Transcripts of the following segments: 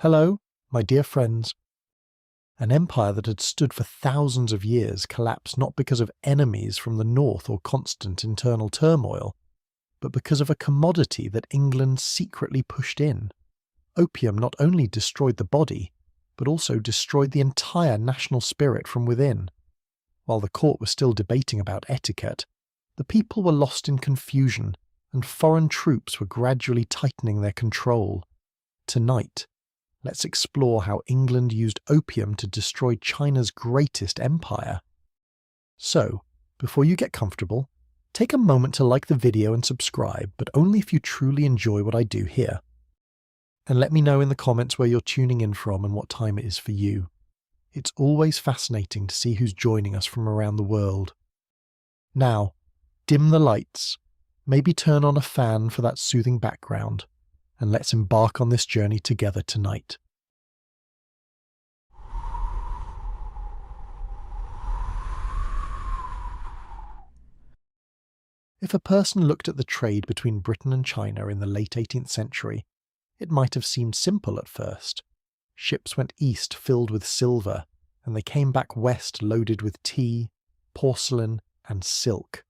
Hello, my dear friends. An empire that had stood for thousands of years collapsed not because of enemies from the north or constant internal turmoil, but because of a commodity that England secretly pushed in. Opium not only destroyed the body, but also destroyed the entire national spirit from within. While the court was still debating about etiquette, the people were lost in confusion, and foreign troops were gradually tightening their control. Tonight, let's explore how England used opium to destroy China's greatest empire. So, before you get comfortable, take a moment to like the video and subscribe, but only if you truly enjoy what I do here. And let me know in the comments where you're tuning in from and what time it is for you. It's always fascinating to see who's joining us from around the world. Now, dim the lights, maybe turn on a fan for that soothing background, and let's embark on this journey together tonight. If a person looked at the trade between Britain and China in the late 18th century, it might have seemed simple at first. Ships went east filled with silver, and they came back west loaded with tea, porcelain, and silk.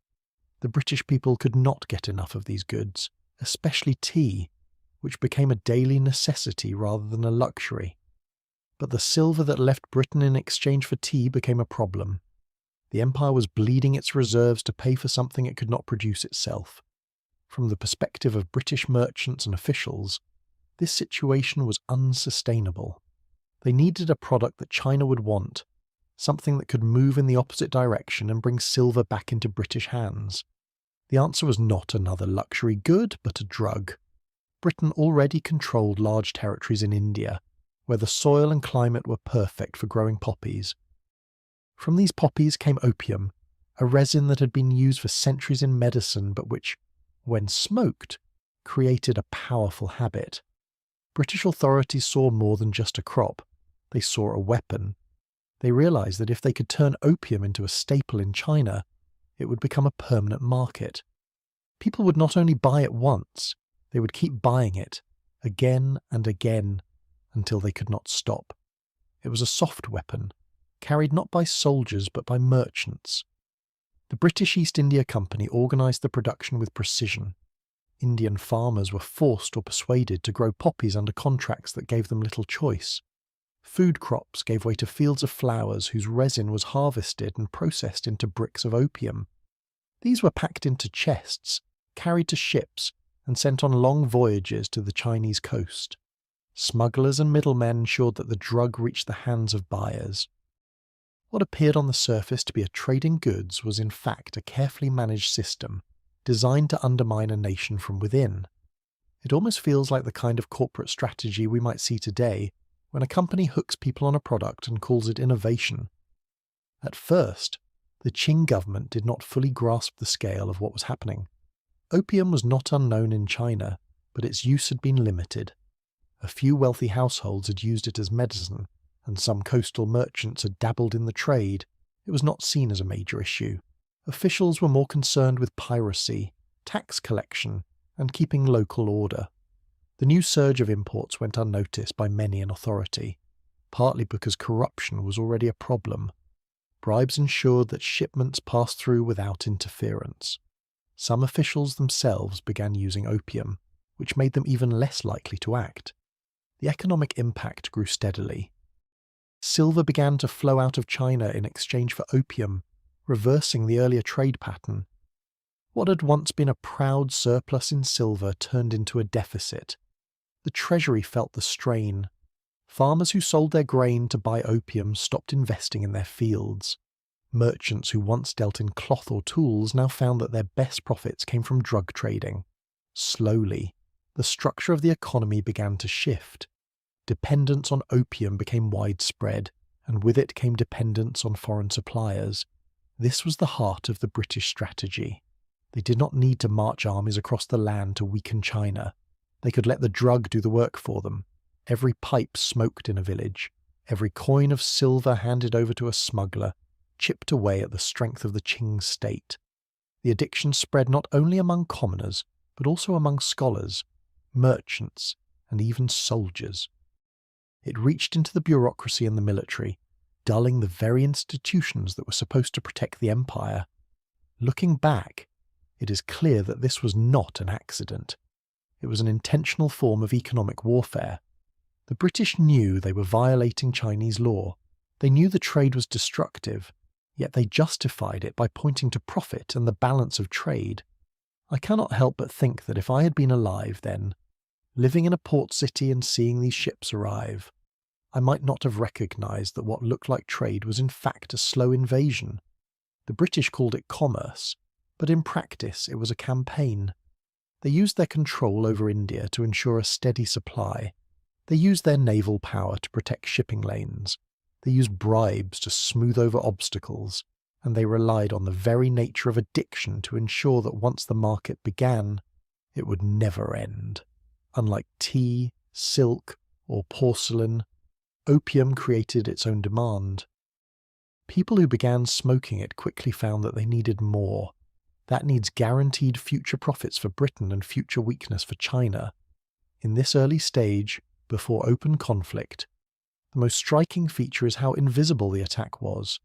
The British people could not get enough of these goods, especially tea, which became a daily necessity rather than a luxury. But the silver that left Britain in exchange for tea became a problem. The empire was bleeding its reserves to pay for something it could not produce itself. From the perspective of British merchants and officials, this situation was unsustainable. They needed a product that China would want, something that could move in the opposite direction and bring silver back into British hands. The answer was not another luxury good, but a drug. Britain already controlled large territories in India, where the soil and climate were perfect for growing poppies. From these poppies came opium, a resin that had been used for centuries in medicine but which, when smoked, created a powerful habit. British authorities saw more than just a crop. They saw a weapon. They realized that if they could turn opium into a staple in China, it would become a permanent market. People would not only buy it once, they would keep buying it, again and again, until they could not stop. It was a soft weapon, carried not by soldiers but by merchants. The British East India Company organised the production with precision. Indian farmers were forced or persuaded to grow poppies under contracts that gave them little choice. Food crops gave way to fields of flowers whose resin was harvested and processed into bricks of opium. These were packed into chests, carried to ships, and sent on long voyages to the Chinese coast. Smugglers and middlemen ensured that the drug reached the hands of buyers. What appeared on the surface to be a trade in goods was in fact a carefully managed system, designed to undermine a nation from within. It almost feels like the kind of corporate strategy we might see today when a company hooks people on a product and calls it innovation. At first, the Qing government did not fully grasp the scale of what was happening. Opium was not unknown in China, but its use had been limited. A few wealthy households had used it as medicine, and some coastal merchants had dabbled in the trade. It was not seen as a major issue. Officials were more concerned with piracy, tax collection, and keeping local order. The new surge of imports went unnoticed by many in authority, partly because corruption was already a problem. Bribes ensured that shipments passed through without interference. Some officials themselves began using opium, which made them even less likely to act. The economic impact grew steadily. Silver began to flow out of China in exchange for opium, reversing the earlier trade pattern. What had once been a proud surplus in silver turned into a deficit. The treasury felt the strain. Farmers who sold their grain to buy opium stopped investing in their fields. Merchants who once dealt in cloth or tools now found that their best profits came from drug trading. Slowly, the structure of the economy began to shift. Dependence on opium became widespread, and with it came dependence on foreign suppliers. This was the heart of the British strategy. They did not need to march armies across the land to weaken China. They could let the drug do the work for them. Every pipe smoked in a village. Every coin of silver handed over to a smuggler chipped away at the strength of the Qing state. The addiction spread not only among commoners, but also among scholars, merchants, and even soldiers. It reached into the bureaucracy and the military, dulling the very institutions that were supposed to protect the empire. Looking back, it is clear that this was not an accident. It was an intentional form of economic warfare. The British knew they were violating Chinese law. They knew the trade was destructive, yet they justified it by pointing to profit and the balance of trade. I cannot help but think that if I had been alive then, living in a port city and seeing these ships arrive, I might not have recognised that what looked like trade was in fact a slow invasion. The British called it commerce, but in practice it was a campaign. They used their control over India to ensure a steady supply. They used their naval power to protect shipping lanes. They used bribes to smooth over obstacles, and they relied on the very nature of addiction to ensure that once the market began, it would never end. Unlike tea, silk, or porcelain, opium created its own demand. People who began smoking it quickly found that they needed more. That needs guaranteed future profits for Britain and future weakness for China. In this early stage, before open conflict, the most striking feature is how invisible the attack was.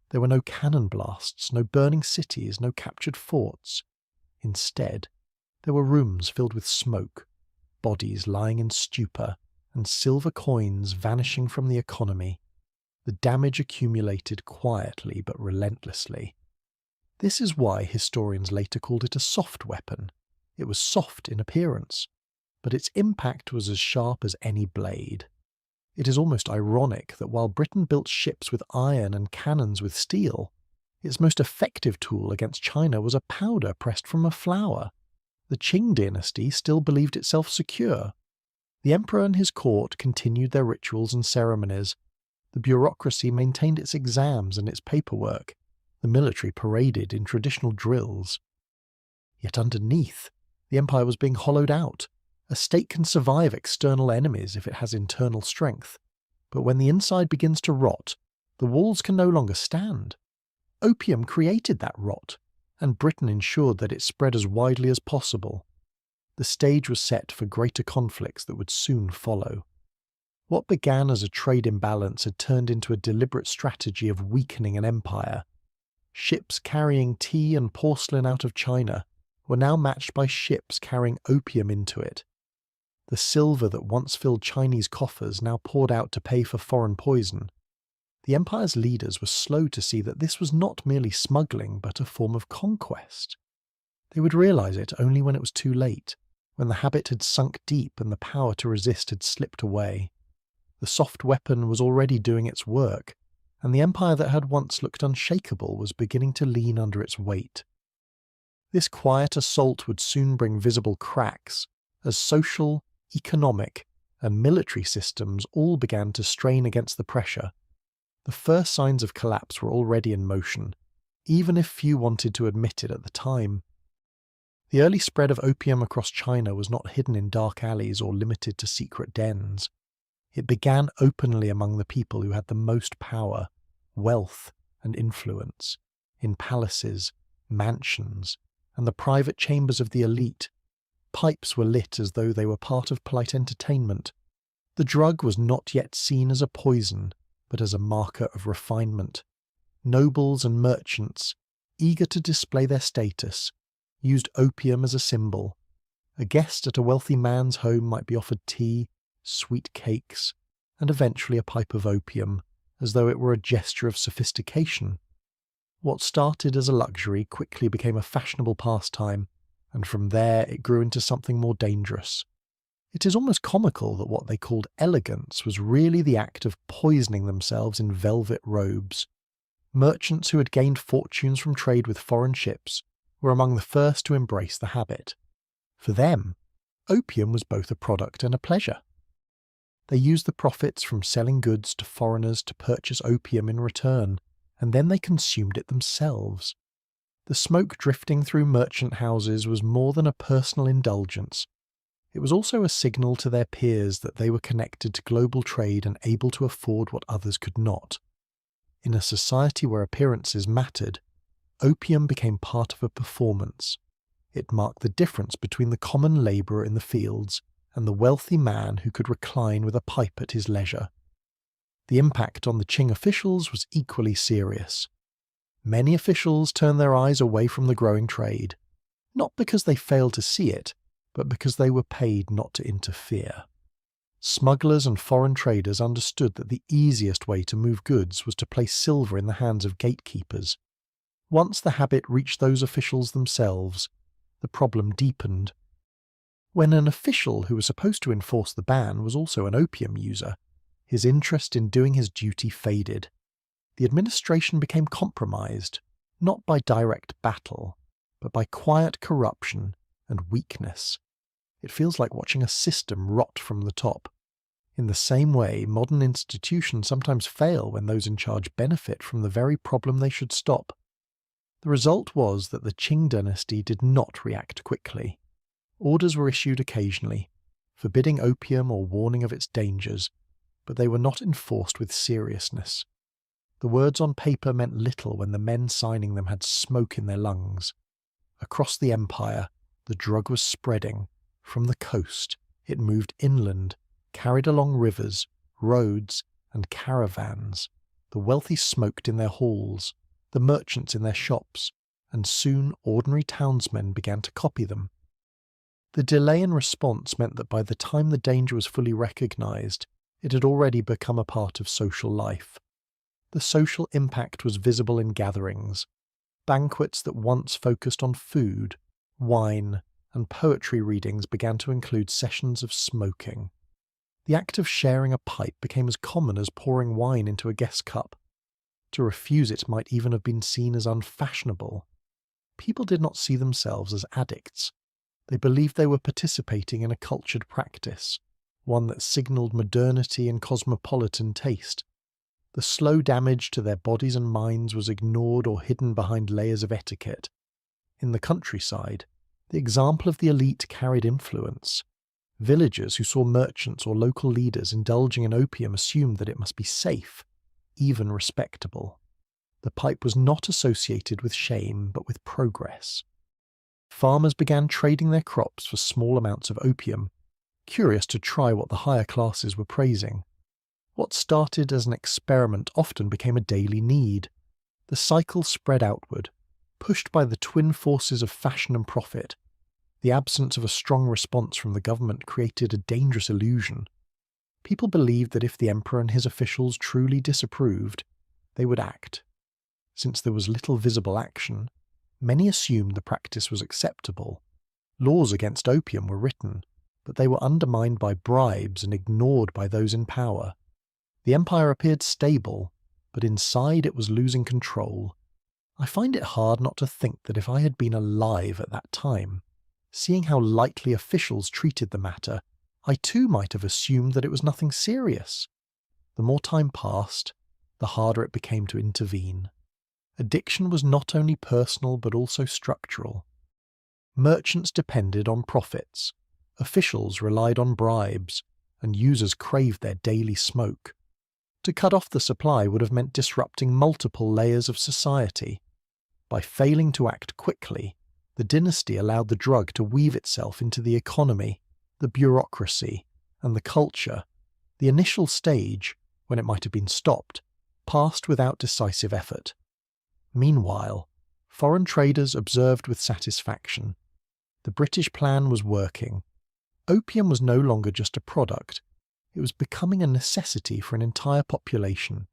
There were no cannon blasts, no burning cities, no captured forts. Instead, there were rooms filled with smoke, bodies lying in stupor, and silver coins vanishing from the economy. The damage accumulated quietly but relentlessly. This is why historians later called it a soft weapon. It was soft in appearance, but its impact was as sharp as any blade. It is almost ironic that while Britain built ships with iron and cannons with steel, its most effective tool against China was a powder pressed from a flower. The Qing dynasty still believed itself secure. The emperor and his court continued their rituals and ceremonies. The bureaucracy maintained its exams and its paperwork. The military paraded in traditional drills. Yet underneath, the empire was being hollowed out. A state can survive external enemies if it has internal strength, but when the inside begins to rot, the walls can no longer stand. Opium created that rot, and Britain ensured that it spread as widely as possible. The stage was set for greater conflicts that would soon follow. What began as a trade imbalance had turned into a deliberate strategy of weakening an empire. Ships carrying tea and porcelain out of China were now matched by ships carrying opium into it. The silver that once filled Chinese coffers now poured out to pay for foreign poison. The empire's leaders were slow to see that this was not merely smuggling but a form of conquest. They would realise it only when it was too late, when the habit had sunk deep and the power to resist had slipped away. The soft weapon was already doing its work, and the empire that had once looked unshakable was beginning to lean under its weight. This quiet assault would soon bring visible cracks, as social, economic, and military systems all began to strain against the pressure. The first signs of collapse were already in motion, even if few wanted to admit it at the time. The early spread of opium across China was not hidden in dark alleys or limited to secret dens. It began openly among the people who had the most power, wealth, and influence, in palaces, mansions, and the private chambers of the elite. Pipes were lit as though they were part of polite entertainment. The drug was not yet seen as a poison, but as a marker of refinement. Nobles and merchants, eager to display their status, used opium as a symbol. A guest at a wealthy man's home might be offered tea, sweet cakes, and eventually a pipe of opium, as though it were a gesture of sophistication. What started as a luxury quickly became a fashionable pastime, and from there it grew into something more dangerous. It is almost comical that what they called elegance was really the act of poisoning themselves in velvet robes. Merchants who had gained fortunes from trade with foreign ships were among the first to embrace the habit. For them, opium was both a product and a pleasure. They used the profits from selling goods to foreigners to purchase opium in return, and then they consumed it themselves. The smoke drifting through merchant houses was more than a personal indulgence. It was also a signal to their peers that they were connected to global trade and able to afford what others could not. In a society where appearances mattered, opium became part of a performance. It marked the difference between the common labourer in the fields and the wealthy man who could recline with a pipe at his leisure. The impact on the Qing officials was equally serious. Many officials turned their eyes away from the growing trade, not because they failed to see it, but because they were paid not to interfere. Smugglers and foreign traders understood that the easiest way to move goods was to place silver in the hands of gatekeepers. Once the habit reached those officials themselves, the problem deepened. When an official who was supposed to enforce the ban was also an opium user, his interest in doing his duty faded. The administration became compromised, not by direct battle, but by quiet corruption and weakness. It feels like watching a system rot from the top. In the same way, modern institutions sometimes fail when those in charge benefit from the very problem they should stop. The result was that the Qing dynasty did not react quickly. Orders were issued occasionally, forbidding opium or warning of its dangers, but they were not enforced with seriousness. The words on paper meant little when the men signing them had smoke in their lungs. Across the empire, the drug was spreading. From the coast, it moved inland, carried along rivers, roads, and caravans. The wealthy smoked in their halls, the merchants in their shops, and soon ordinary townsmen began to copy them. The delay in response meant that by the time the danger was fully recognized, it had already become a part of social life. The social impact was visible in gatherings. Banquets that once focused on food, wine, and poetry readings began to include sessions of smoking. The act of sharing a pipe became as common as pouring wine into a guest cup. To refuse it might even have been seen as unfashionable. People did not see themselves as addicts. They believed they were participating in a cultured practice, one that signalled modernity and cosmopolitan taste. The slow damage to their bodies and minds was ignored or hidden behind layers of etiquette. In the countryside, the example of the elite carried influence. Villagers who saw merchants or local leaders indulging in opium assumed that it must be safe, even respectable. The pipe was not associated with shame, but with progress. Farmers began trading their crops for small amounts of opium, curious to try what the higher classes were praising. What started as an experiment often became a daily need. The cycle spread outward, pushed by the twin forces of fashion and profit. The absence of a strong response from the government created a dangerous illusion. People believed that if the emperor and his officials truly disapproved, they would act. Since there was little visible action, many assumed the practice was acceptable. Laws against opium were written, but they were undermined by bribes and ignored by those in power. The empire appeared stable, but inside it was losing control. I find it hard not to think that if I had been alive at that time, seeing how lightly officials treated the matter, I too might have assumed that it was nothing serious. The more time passed, the harder it became to intervene. Addiction was not only personal but also structural. Merchants depended on profits, officials relied on bribes, and users craved their daily smoke. To cut off the supply would have meant disrupting multiple layers of society. By failing to act quickly, the dynasty allowed the drug to weave itself into the economy, the bureaucracy, and the culture. The initial stage, when it might have been stopped, passed without decisive effort. Meanwhile, foreign traders observed with satisfaction. The British plan was working. Opium was no longer just a product. It was becoming a necessity for an entire population.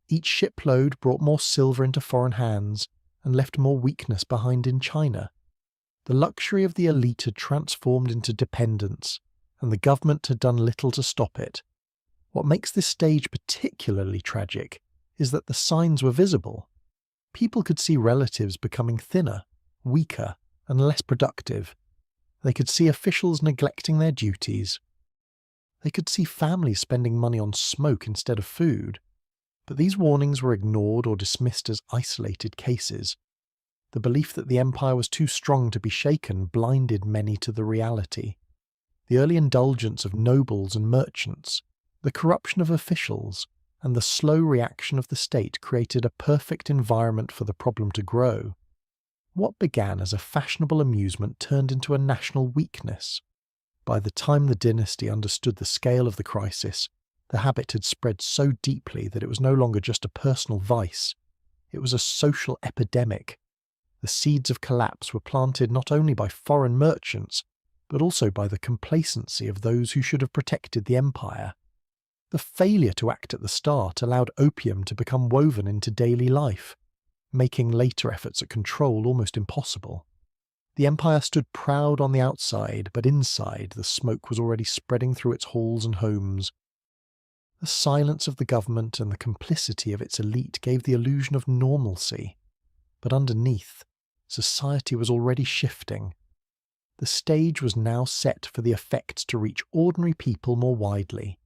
Each shipload brought more silver into foreign hands and left more weakness behind in China. The luxury of the elite had transformed into dependence, and the government had done little to stop it. What makes this stage particularly tragic is that the signs were visible. People could see relatives becoming thinner, weaker, and less productive. They could see officials neglecting their duties. They could see families spending money on smoke instead of food. But these warnings were ignored or dismissed as isolated cases. The belief that the empire was too strong to be shaken blinded many to the reality. The early indulgence of nobles and merchants, the corruption of officials, and the slow reaction of the state created a perfect environment for the problem to grow. What began as a fashionable amusement turned into a national weakness. By the time the dynasty understood the scale of the crisis, The habit had spread so deeply that it was no longer just a personal vice. It was a social epidemic. The seeds of collapse were planted not only by foreign merchants, but also by the complacency of those who should have protected the empire. The failure to act at the start allowed opium to become woven into daily life, making later efforts at control almost impossible. The empire stood proud on the outside, but inside the smoke was already spreading through its halls and homes. The silence of the government and the complicity of its elite gave the illusion of normalcy, but underneath, society was already shifting. The stage was now set for the effects to reach ordinary people more widely,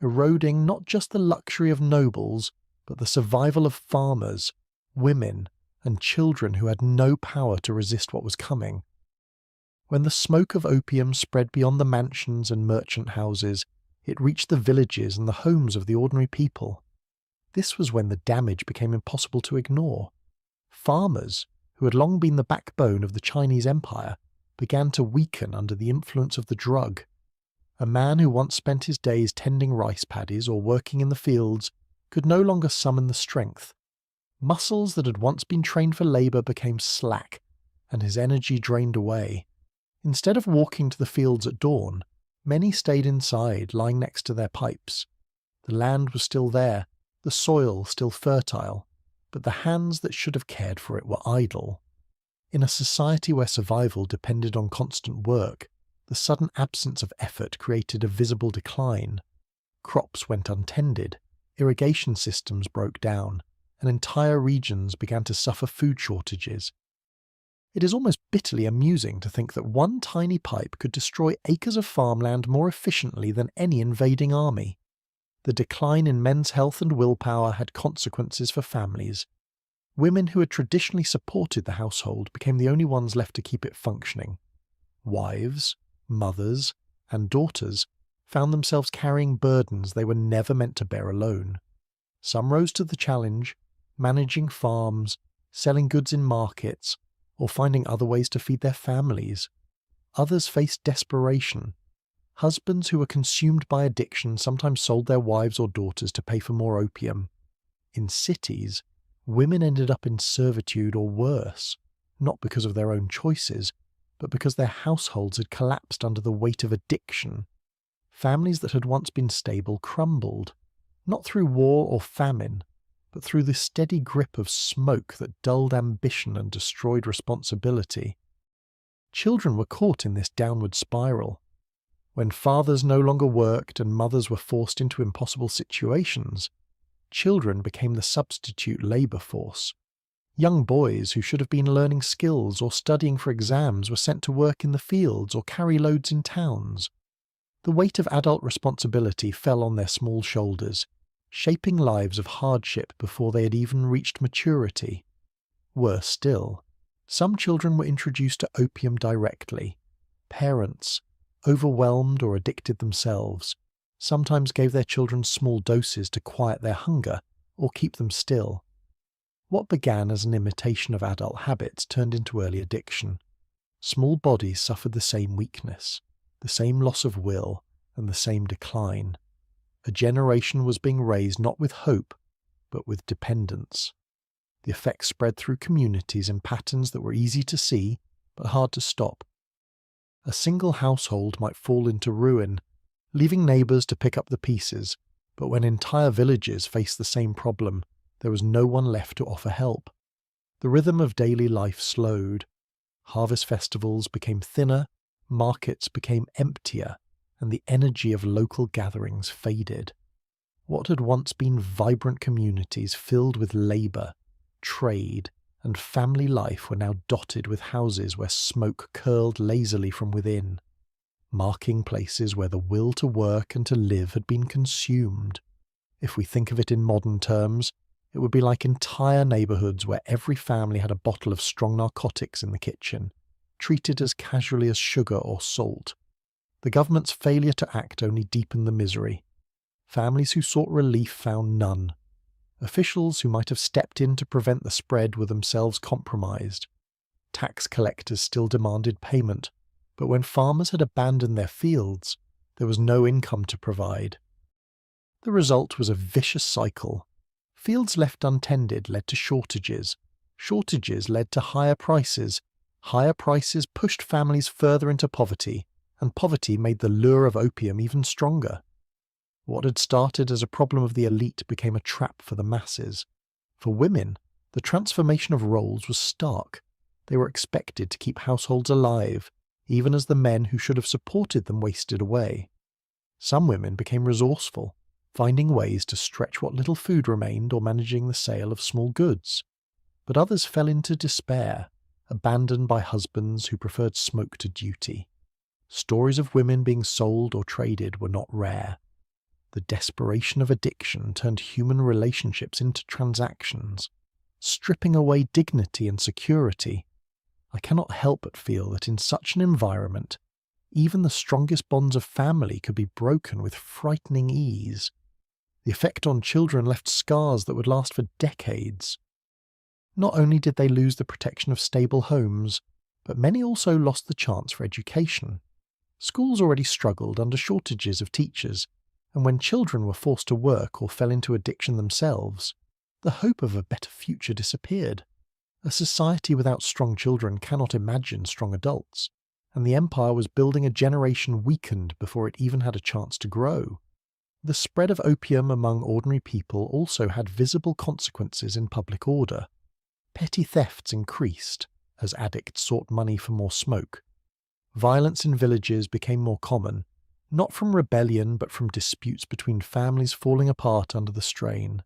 eroding not just the luxury of nobles, but the survival of farmers, women, and children who had no power to resist what was coming. When the smoke of opium spread beyond the mansions and merchant houses, it reached the villages and the homes of the ordinary people. This was when the damage became impossible to ignore. Farmers, who had long been the backbone of the Chinese Empire, began to weaken under the influence of the drug. A man who once spent his days tending rice paddies or working in the fields could no longer summon the strength. Muscles that had once been trained for labour became slack, and his energy drained away. Instead of walking to the fields at dawn, many stayed inside, lying next to their pipes. The land was still there, the soil still fertile, but the hands that should have cared for it were idle. In a society where survival depended on constant work, the sudden absence of effort created a visible decline. Crops went untended, irrigation systems broke down, and entire regions began to suffer food shortages. It is almost bitterly amusing to think that one tiny pipe could destroy acres of farmland more efficiently than any invading army. The decline in men's health and willpower had consequences for families. Women who had traditionally supported the household became the only ones left to keep it functioning. Wives, mothers, and daughters found themselves carrying burdens they were never meant to bear alone. Some rose to the challenge, managing farms, selling goods in markets, or finding other ways to feed their families. Others faced desperation. Husbands who were consumed by addiction sometimes sold their wives or daughters to pay for more opium. In cities, women ended up in servitude or worse, not because of their own choices, but because their households had collapsed under the weight of addiction. Families that had once been stable crumbled, not through war or famine, but through the steady grip of smoke that dulled ambition and destroyed responsibility. Children were caught in this downward spiral. When fathers no longer worked and mothers were forced into impossible situations, children became the substitute labour force. Young boys who should have been learning skills or studying for exams were sent to work in the fields or carry loads in towns. The weight of adult responsibility fell on their small shoulders, shaping lives of hardship before they had even reached maturity. Worse still, some children were introduced to opium directly. Parents, overwhelmed or addicted themselves, sometimes gave their children small doses to quiet their hunger or keep them still. What began as an imitation of adult habits turned into early addiction. Small bodies suffered the same weakness, the same loss of will, and the same decline. A generation was being raised not with hope, but with dependence. The effects spread through communities in patterns that were easy to see, but hard to stop. A single household might fall into ruin, leaving neighbours to pick up the pieces, but when entire villages faced the same problem, there was no one left to offer help. The rhythm of daily life slowed. Harvest festivals became thinner, markets became emptier, and the energy of local gatherings faded. What had once been vibrant communities filled with labour, trade, and family life were now dotted with houses where smoke curled lazily from within, marking places where the will to work and to live had been consumed. If we think of it in modern terms, it would be like entire neighbourhoods where every family had a bottle of strong narcotics in the kitchen, treated as casually as sugar or salt. The government's failure to act only deepened the misery. Families who sought relief found none. Officials who might have stepped in to prevent the spread were themselves compromised. Tax collectors still demanded payment, but when farmers had abandoned their fields, there was no income to provide. The result was a vicious cycle. Fields left untended led to shortages. Shortages led to higher prices. Higher prices pushed families further into poverty, and poverty made the lure of opium even stronger. What had started as a problem of the elite became a trap for the masses. For women, the transformation of roles was stark. They were expected to keep households alive, even as the men who should have supported them wasted away. Some women became resourceful, finding ways to stretch what little food remained or managing the sale of small goods. But others fell into despair, abandoned by husbands who preferred smoke to duty. Stories of women being sold or traded were not rare. The desperation of addiction turned human relationships into transactions, stripping away dignity and security. I cannot help but feel that in such an environment, even the strongest bonds of family could be broken with frightening ease. The effect on children left scars that would last for decades. Not only did they lose the protection of stable homes, but many also lost the chance for education. Schools already struggled under shortages of teachers, and when children were forced to work or fell into addiction themselves, the hope of a better future disappeared. A society without strong children cannot imagine strong adults, and the empire was building a generation weakened before it even had a chance to grow. The spread of opium among ordinary people also had visible consequences in public order. Petty thefts increased as addicts sought money for more smoke. Violence in villages became more common, not from rebellion but from disputes between families falling apart under the strain.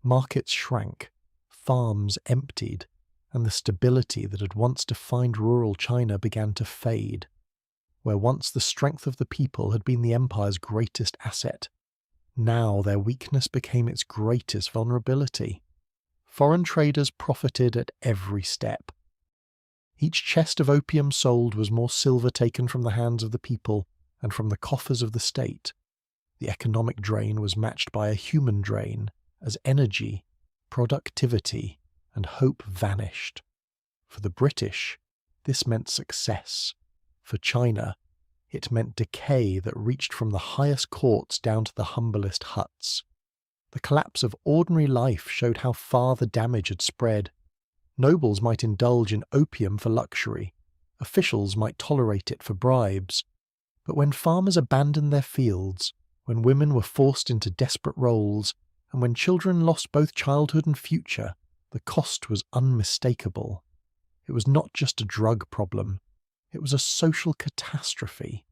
Markets shrank, farms emptied, and the stability that had once defined rural China began to fade. Where once the strength of the people had been the empire's greatest asset, now their weakness became its greatest vulnerability. Foreign traders profited at every step. Each chest of opium sold was more silver taken from the hands of the people and from the coffers of the state. The economic drain was matched by a human drain, as energy, productivity, and hope vanished. For the British, this meant success. For China, it meant decay that reached from the highest courts down to the humblest huts. The collapse of ordinary life showed how far the damage had spread. Nobles might indulge in opium for luxury. Officials might tolerate it for bribes. But when farmers abandoned their fields, when women were forced into desperate roles, and when children lost both childhood and future, the cost was unmistakable. It was not just a drug problem. It was a social catastrophe.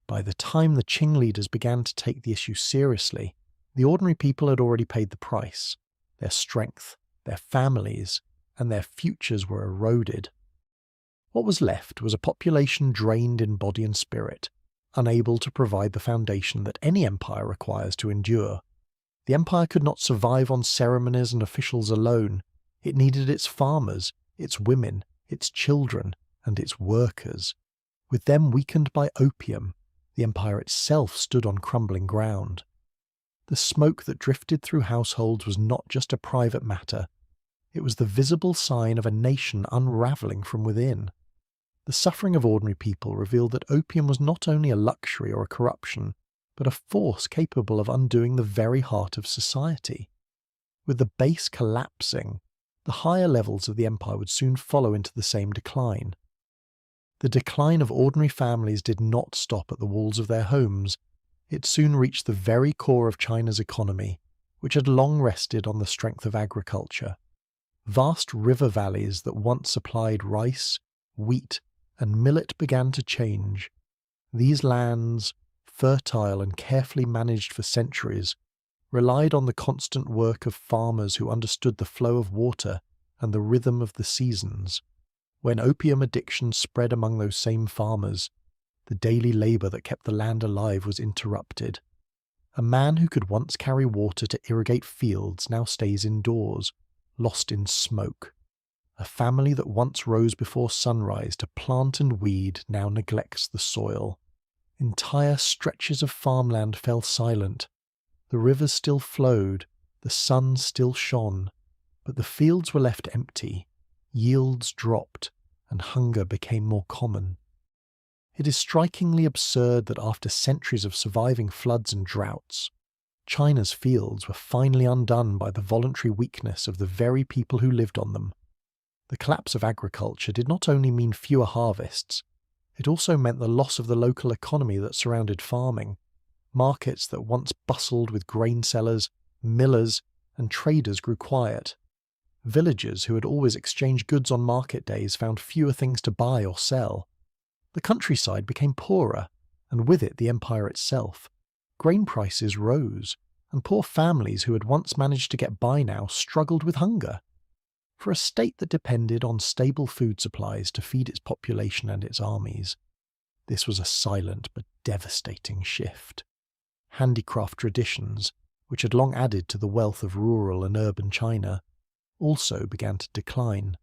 By the time the Qing leaders began to take the issue seriously, the ordinary people had already paid the price. Their strength, their families, and their futures were eroded. What was left was a population drained in body and spirit, unable to provide the foundation that any empire requires to endure. The empire could not survive on ceremonies and officials alone. It needed its farmers, its women, its children, and its workers. With them weakened by opium, the empire itself stood on crumbling ground. The smoke that drifted through households was not just a private matter. It was the visible sign of a nation unravelling from within. The suffering of ordinary people revealed that opium was not only a luxury or a corruption, but a force capable of undoing the very heart of society. With the base collapsing, the higher levels of the empire would soon follow into the same decline. The decline of ordinary families did not stop at the walls of their homes. It soon reached the very core of China's economy, which had long rested on the strength of agriculture. Vast river valleys that once supplied rice, wheat, and millet began to change. These lands, fertile and carefully managed for centuries, relied on the constant work of farmers who understood the flow of water and the rhythm of the seasons. When opium addiction spread among those same farmers, the daily labour that kept the land alive was interrupted. A man who could once carry water to irrigate fields now stays indoors, lost in smoke. A family that once rose before sunrise to plant and weed now neglects the soil. Entire stretches of farmland fell silent. The rivers still flowed, the sun still shone, but the fields were left empty, yields dropped, and hunger became more common. It is strikingly absurd that after centuries of surviving floods and droughts, China's fields were finally undone by the voluntary weakness of the very people who lived on them. The collapse of agriculture did not only mean fewer harvests, it also meant the loss of the local economy that surrounded farming. Markets that once bustled with grain sellers, millers, and traders grew quiet. Villagers who had always exchanged goods on market days found fewer things to buy or sell. The countryside became poorer, and with it the empire itself. Grain prices rose, and poor families who had once managed to get by now struggled with hunger. For a state that depended on stable food supplies to feed its population and its armies, this was a silent but devastating shift. Handicraft traditions, which had long added to the wealth of rural and urban China, also began to decline.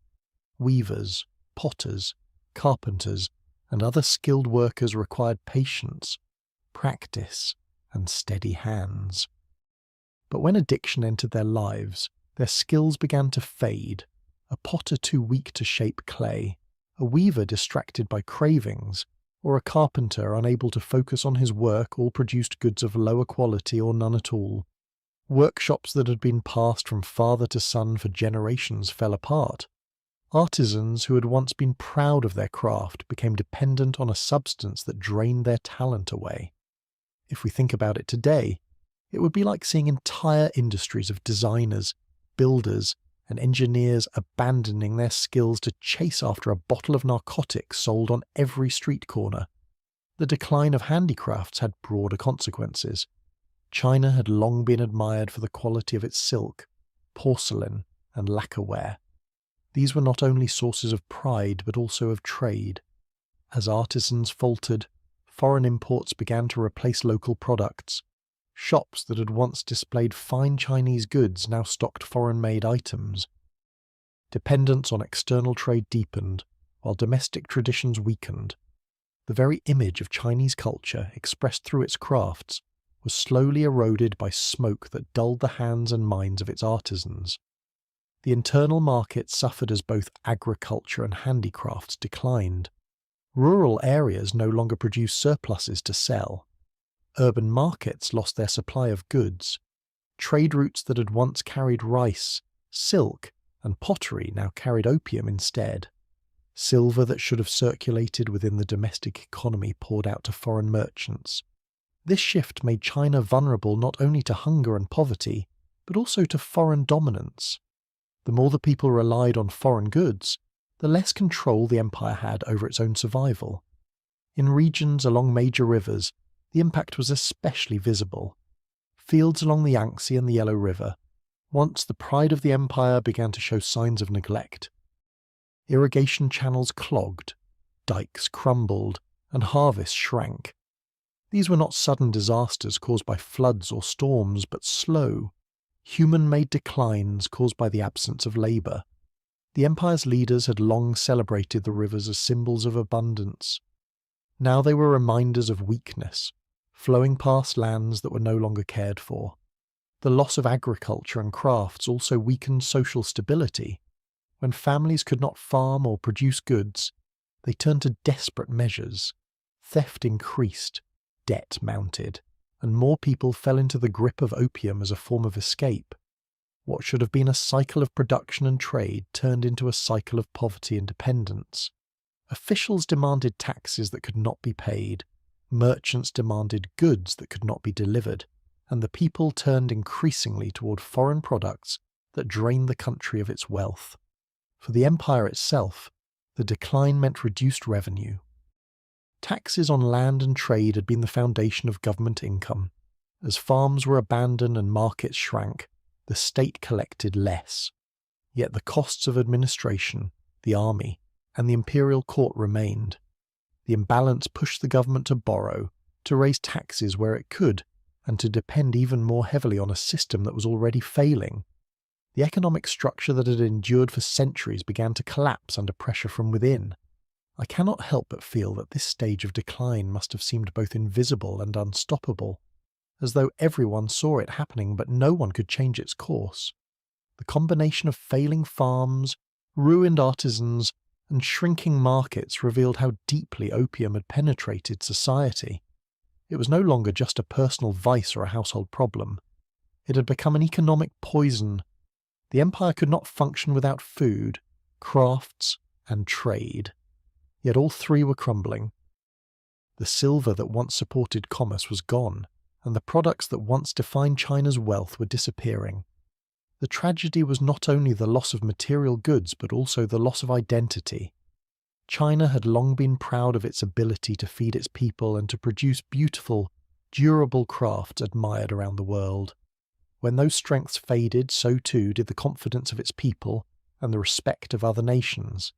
Weavers, potters, carpenters, and other skilled workers required patience, practice, and steady hands. But when addiction entered their lives, their skills began to fade, a potter too weak to shape clay, a weaver distracted by cravings, or a carpenter unable to focus on his work all produced goods of lower quality or none at all. Workshops that had been passed from father to son for generations fell apart. Artisans who had once been proud of their craft became dependent on a substance that drained their talent away. If we think about it today, it would be like seeing entire industries of designers, builders, and engineers abandoning their skills to chase after a bottle of narcotics sold on every street corner. The decline of handicrafts had broader consequences. China had long been admired for the quality of its silk, porcelain, and lacquerware. These were not only sources of pride but also of trade. As artisans faltered, foreign imports began to replace local products. Shops that had once displayed fine Chinese goods now stocked foreign-made items. Dependence on external trade deepened, while domestic traditions weakened. The very image of Chinese culture, expressed through its crafts, was slowly eroded by smoke that dulled the hands and minds of its artisans. The internal market suffered as both agriculture and handicrafts declined. Rural areas no longer produced surpluses to sell. Urban markets lost their supply of goods. Trade routes that had once carried rice, silk, and pottery now carried opium instead. Silver that should have circulated within the domestic economy poured out to foreign merchants. This shift made China vulnerable not only to hunger and poverty, but also to foreign dominance. The more the people relied on foreign goods, the less control the empire had over its own survival. In regions along major rivers, the impact was especially visible. Fields along the Yangtze and the Yellow River, once the pride of the empire, began to show signs of neglect. Irrigation channels clogged, dikes crumbled, and harvests shrank. These were not sudden disasters caused by floods or storms, but slow, human-made declines caused by the absence of labour. The empire's leaders had long celebrated the rivers as symbols of abundance. Now they were reminders of weakness, flowing past lands that were no longer cared for. The loss of agriculture and crafts also weakened social stability. When families could not farm or produce goods, they turned to desperate measures. Theft increased, debt mounted, and more people fell into the grip of opium as a form of escape. What should have been a cycle of production and trade turned into a cycle of poverty and dependence. Officials demanded taxes that could not be paid, merchants demanded goods that could not be delivered, and the people turned increasingly toward foreign products that drained the country of its wealth. For the empire itself, the decline meant reduced revenue. Taxes on land and trade had been the foundation of government income. As farms were abandoned and markets shrank, the state collected less. Yet the costs of administration, the army, and the imperial court remained. The imbalance pushed the government to borrow, to raise taxes where it could, and to depend even more heavily on a system that was already failing. The economic structure that had endured for centuries began to collapse under pressure from within. I cannot help but feel that this stage of decline must have seemed both invisible and unstoppable, as though everyone saw it happening but no one could change its course. The combination of failing farms, ruined artisans, and shrinking markets revealed how deeply opium had penetrated society. It was no longer just a personal vice or a household problem. It had become an economic poison. The empire could not function without food, crafts, and trade. Yet all three were crumbling. The silver that once supported commerce was gone, and the products that once defined China's wealth were disappearing. The tragedy was not only the loss of material goods, but also the loss of identity. China had long been proud of its ability to feed its people and to produce beautiful, durable crafts admired around the world. When those strengths faded, so too did the confidence of its people and the respect of other nations.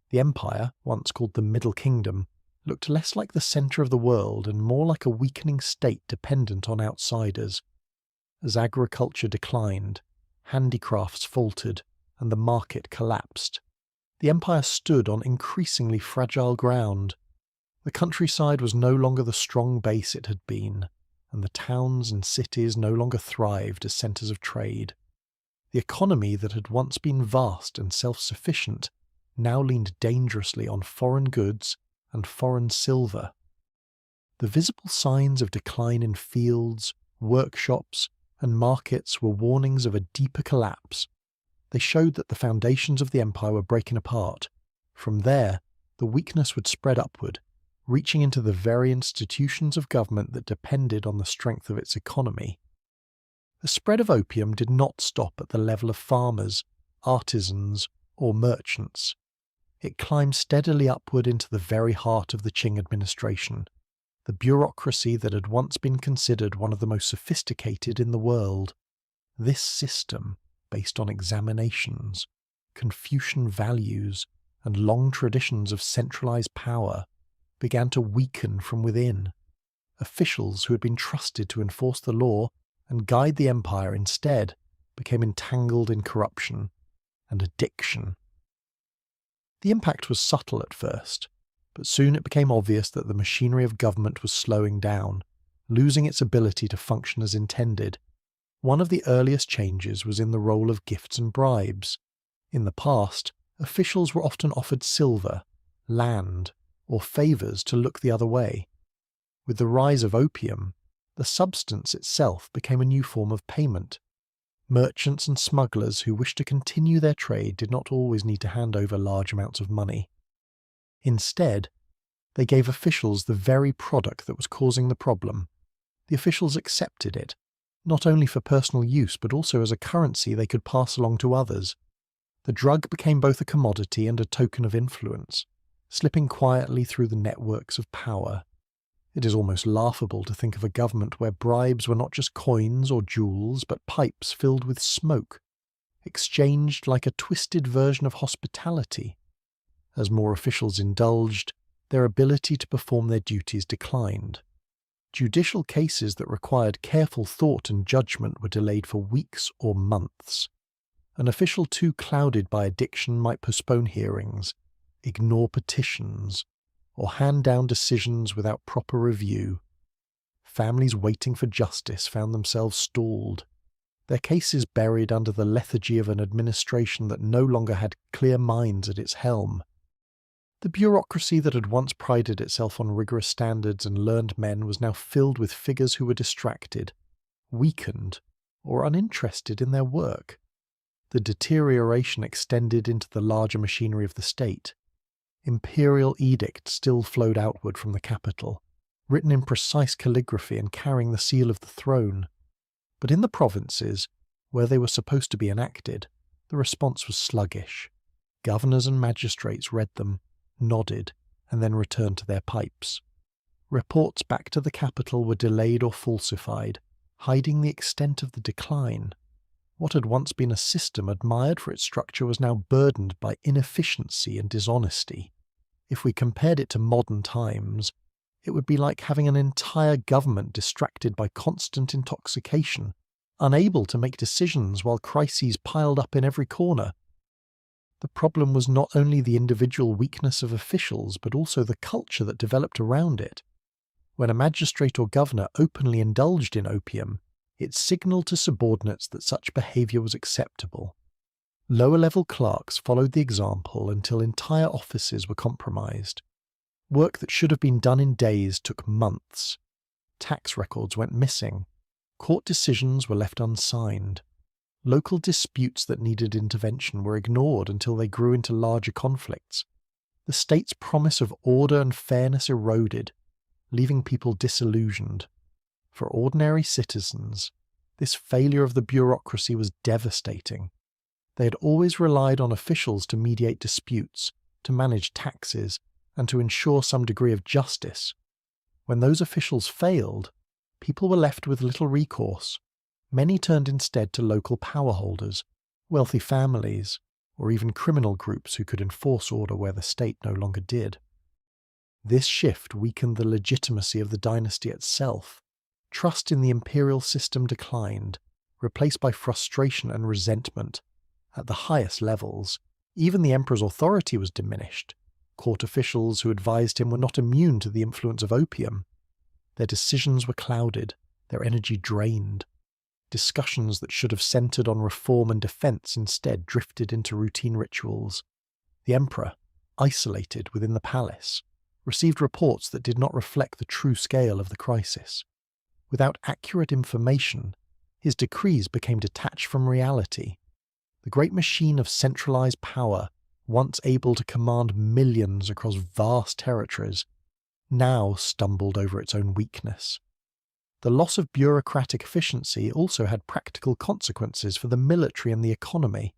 The empire, once called the Middle Kingdom, looked less like the centre of the world and more like a weakening state dependent on outsiders. As agriculture declined, handicrafts faltered, and the market collapsed, the empire stood on increasingly fragile ground. The countryside was no longer the strong base it had been, and the towns and cities no longer thrived as centres of trade. The economy that had once been vast and self-sufficient now leaned dangerously on foreign goods and foreign silver. The visible signs of decline in fields, workshops, and markets were warnings of a deeper collapse. They showed that the foundations of the empire were breaking apart. From there, the weakness would spread upward, reaching into the very institutions of government that depended on the strength of its economy. The spread of opium did not stop at the level of farmers, artisans, or merchants. It climbed steadily upward into the very heart of the Qing administration, the bureaucracy that had once been considered one of the most sophisticated in the world. This system, based on examinations, Confucian values, and long traditions of centralized power, began to weaken from within. Officials who had been trusted to enforce the law and guide the empire instead became entangled in corruption and addiction. The impact was subtle at first, but soon it became obvious that the machinery of government was slowing down, losing its ability to function as intended. One of the earliest changes was in the role of gifts and bribes. In the past, officials were often offered silver, land, or favours to look the other way. With the rise of opium, the substance itself became a new form of payment. Merchants and smugglers who wished to continue their trade did not always need to hand over large amounts of money. Instead, they gave officials the very product that was causing the problem. The officials accepted it, not only for personal use but also as a currency they could pass along to others. The drug became both a commodity and a token of influence, slipping quietly through the networks of power. It is almost laughable to think of a government where bribes were not just coins or jewels, but pipes filled with smoke, exchanged like a twisted version of hospitality. As more officials indulged, their ability to perform their duties declined. Judicial cases that required careful thought and judgment were delayed for weeks or months. An official too clouded by addiction might postpone hearings, ignore petitions, or hand down decisions without proper review. Families waiting for justice found themselves stalled, their cases buried under the lethargy of an administration that no longer had clear minds at its helm. The bureaucracy that had once prided itself on rigorous standards and learned men was now filled with figures who were distracted, weakened, or uninterested in their work. The deterioration extended into the larger machinery of the state. Imperial edicts still flowed outward from the capital, written in precise calligraphy and carrying the seal of the throne. But in the provinces, where they were supposed to be enacted, the response was sluggish. Governors and magistrates read them, nodded, and then returned to their pipes. Reports back to the capital were delayed or falsified, hiding the extent of the decline. What had once been a system admired for its structure was now burdened by inefficiency and dishonesty. If we compared it to modern times, it would be like having an entire government distracted by constant intoxication, unable to make decisions while crises piled up in every corner. The problem was not only the individual weakness of officials, but also the culture that developed around it. When a magistrate or governor openly indulged in opium, it signalled to subordinates that such behaviour was acceptable. Lower-level clerks followed the example until entire offices were compromised. Work that should have been done in days took months. Tax records went missing. Court decisions were left unsigned. Local disputes that needed intervention were ignored until they grew into larger conflicts. The state's promise of order and fairness eroded, leaving people disillusioned. For ordinary citizens, this failure of the bureaucracy was devastating. They had always relied on officials to mediate disputes, to manage taxes, and to ensure some degree of justice. When those officials failed, people were left with little recourse. Many turned instead to local power holders, wealthy families, or even criminal groups who could enforce order where the state no longer did. This shift weakened the legitimacy of the dynasty itself. Trust in the imperial system declined, replaced by frustration and resentment. At the highest levels, even the emperor's authority was diminished. Court officials who advised him were not immune to the influence of opium. Their decisions were clouded, their energy drained. Discussions that should have centered on reform and defense instead drifted into routine rituals. The emperor, isolated within the palace, received reports that did not reflect the true scale of the crisis. Without accurate information, his decrees became detached from reality. The great machine of centralized power, once able to command millions across vast territories, now stumbled over its own weakness. The loss of bureaucratic efficiency also had practical consequences for the military and the economy.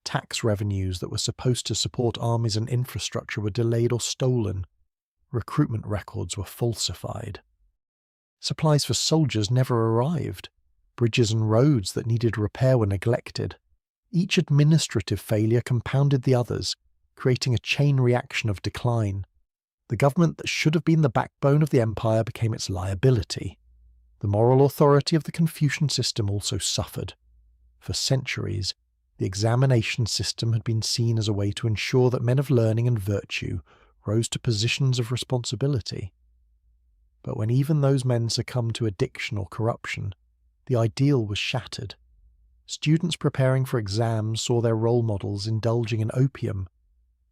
Tax revenues that were supposed to support armies and infrastructure were delayed or stolen. Recruitment records were falsified. Supplies for soldiers never arrived. Bridges and roads that needed repair were neglected. Each administrative failure compounded the others, creating a chain reaction of decline. The government that should have been the backbone of the empire became its liability. The moral authority of the Confucian system also suffered. For centuries, the examination system had been seen as a way to ensure that men of learning and virtue rose to positions of responsibility. But when even those men succumbed to addiction or corruption, the ideal was shattered. Students preparing for exams saw their role models indulging in opium.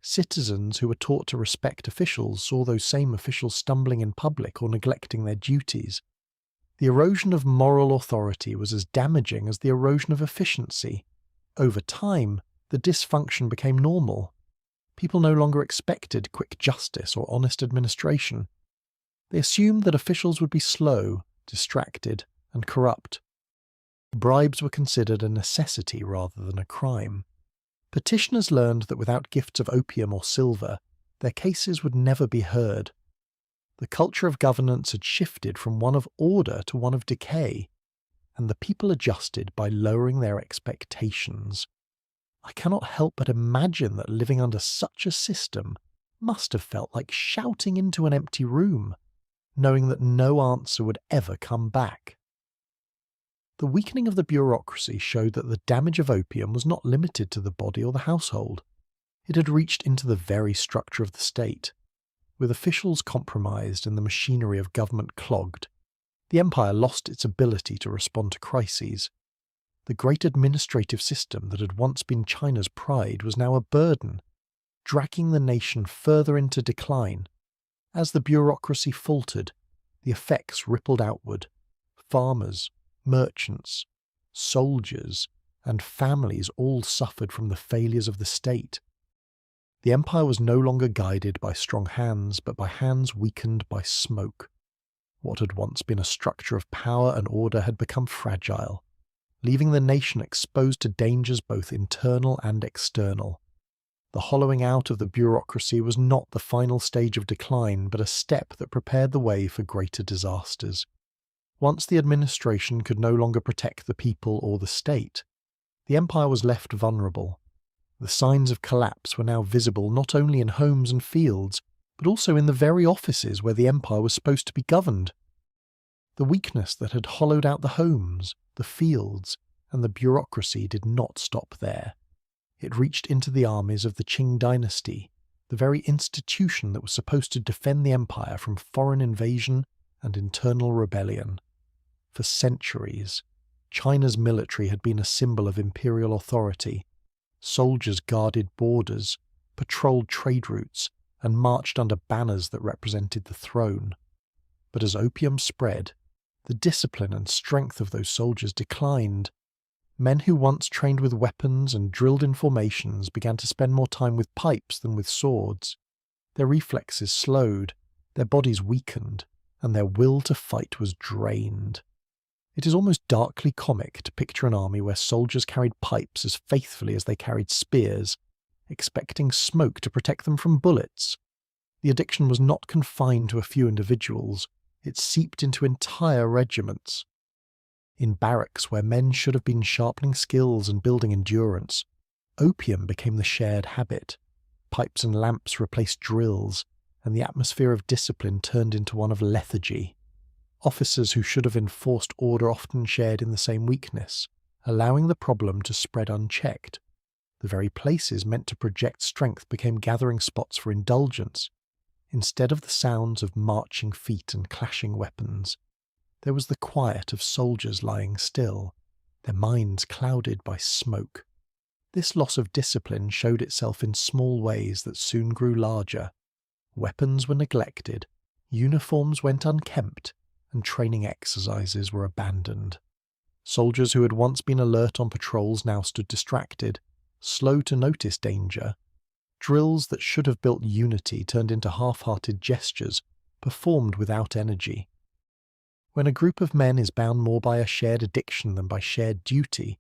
Citizens who were taught to respect officials saw those same officials stumbling in public or neglecting their duties. The erosion of moral authority was as damaging as the erosion of efficiency. Over time, the dysfunction became normal. People no longer expected quick justice or honest administration. They assumed that officials would be slow, distracted, and corrupt. Bribes were considered a necessity rather than a crime. Petitioners learned that without gifts of opium or silver, their cases would never be heard. The culture of governance had shifted from one of order to one of decay, and the people adjusted by lowering their expectations. I cannot help but imagine that living under such a system must have felt like shouting into an empty room, knowing that no answer would ever come back. The weakening of the bureaucracy showed that the damage of opium was not limited to the body or the household. It had reached into the very structure of the state. With officials compromised and the machinery of government clogged, the empire lost its ability to respond to crises. The great administrative system that had once been China's pride was now a burden, dragging the nation further into decline. As the bureaucracy faltered, the effects rippled outward. Farmers, merchants, soldiers, and families all suffered from the failures of the state. The empire was no longer guided by strong hands, but by hands weakened by smoke. What had once been a structure of power and order had become fragile, leaving the nation exposed to dangers both internal and external. The hollowing out of the bureaucracy was not the final stage of decline, but a step that prepared the way for greater disasters. Once the administration could no longer protect the people or the state, the empire was left vulnerable. The signs of collapse were now visible not only in homes and fields, but also in the very offices where the empire was supposed to be governed. The weakness that had hollowed out the homes, the fields, and the bureaucracy did not stop there. It reached into the armies of the Qing dynasty, the very institution that was supposed to defend the empire from foreign invasion and internal rebellion. For centuries, China's military had been a symbol of imperial authority. Soldiers guarded borders, patrolled trade routes, and marched under banners that represented the throne. But as opium spread, The discipline and strength of those soldiers declined. Men who once trained with weapons and drilled in formations began to spend more time with pipes than with swords. Their reflexes slowed, their bodies weakened, and their will to fight was drained. It is almost darkly comic to picture an army where soldiers carried pipes as faithfully as they carried spears, expecting smoke to protect them from bullets. The addiction was not confined to a few individuals, it seeped into entire regiments. In barracks where men should have been sharpening skills and building endurance, opium became the shared habit. Pipes and lamps replaced drills, and the atmosphere of discipline turned into one of lethargy. Officers who should have enforced order often shared in the same weakness, allowing the problem to spread unchecked. The very places meant to project strength became gathering spots for indulgence. Instead of the sounds of marching feet and clashing weapons, there was the quiet of soldiers lying still, their minds clouded by smoke. This loss of discipline showed itself in small ways that soon grew larger. Weapons were neglected, uniforms went unkempt, and training exercises were abandoned. Soldiers who had once been alert on patrols now stood distracted, slow to notice danger. Drills that should have built unity turned into half-hearted gestures, performed without energy. When a group of men is bound more by a shared addiction than by shared duty,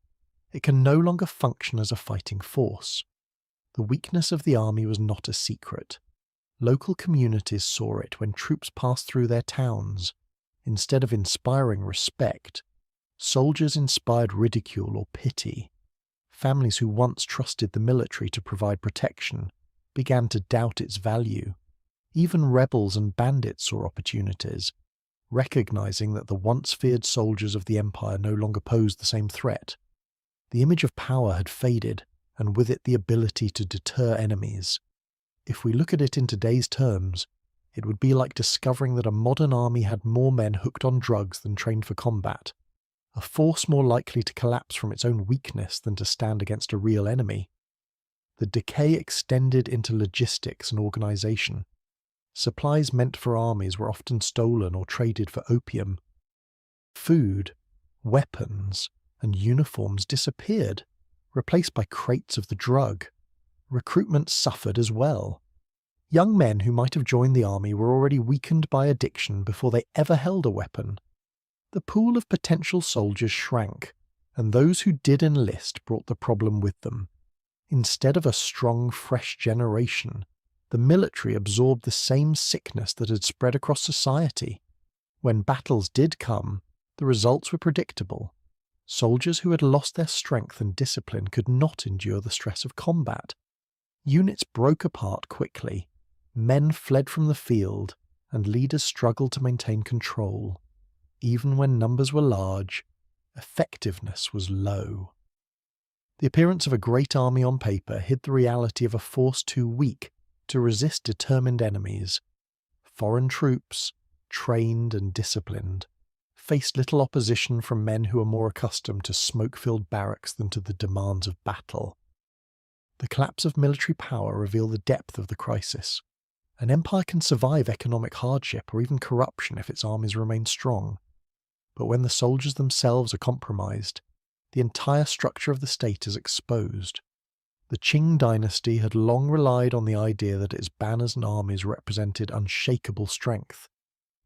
it can no longer function as a fighting force. The weakness of the army was not a secret. Local communities saw it when troops passed through their towns. Instead of inspiring respect, soldiers inspired ridicule or pity. Families who once trusted the military to provide protection began to doubt its value. Even rebels and bandits saw opportunities, recognizing that the once feared soldiers of the empire no longer posed the same threat. The image of power had faded, and with it the ability to deter enemies. If we look at it in today's terms, it would be like discovering that a modern army had more men hooked on drugs than trained for combat, a force more likely to collapse from its own weakness than to stand against a real enemy. The decay extended into logistics and organization. Supplies meant for armies were often stolen or traded for opium. Food, weapons, and uniforms disappeared, replaced by crates of the drug. Recruitment suffered as well. Young men who might have joined the army were already weakened by addiction before they ever held a weapon. The pool of potential soldiers shrank, and those who did enlist brought the problem with them. Instead of a strong, fresh generation, the military absorbed the same sickness that had spread across society. When battles did come, the results were predictable. Soldiers who had lost their strength and discipline could not endure the stress of combat. Units broke apart quickly, men fled from the field, and leaders struggled to maintain control. Even when numbers were large, effectiveness was low. The appearance of a great army on paper hid the reality of a force too weak to resist determined enemies. Foreign troops, trained and disciplined, faced little opposition from men who were more accustomed to smoke-filled barracks than to the demands of battle. The collapse of military power revealed the depth of the crisis. An empire can survive economic hardship or even corruption if its armies remain strong. But when the soldiers themselves are compromised, the entire structure of the state is exposed. The Qing dynasty had long relied on the idea that its banners and armies represented unshakable strength.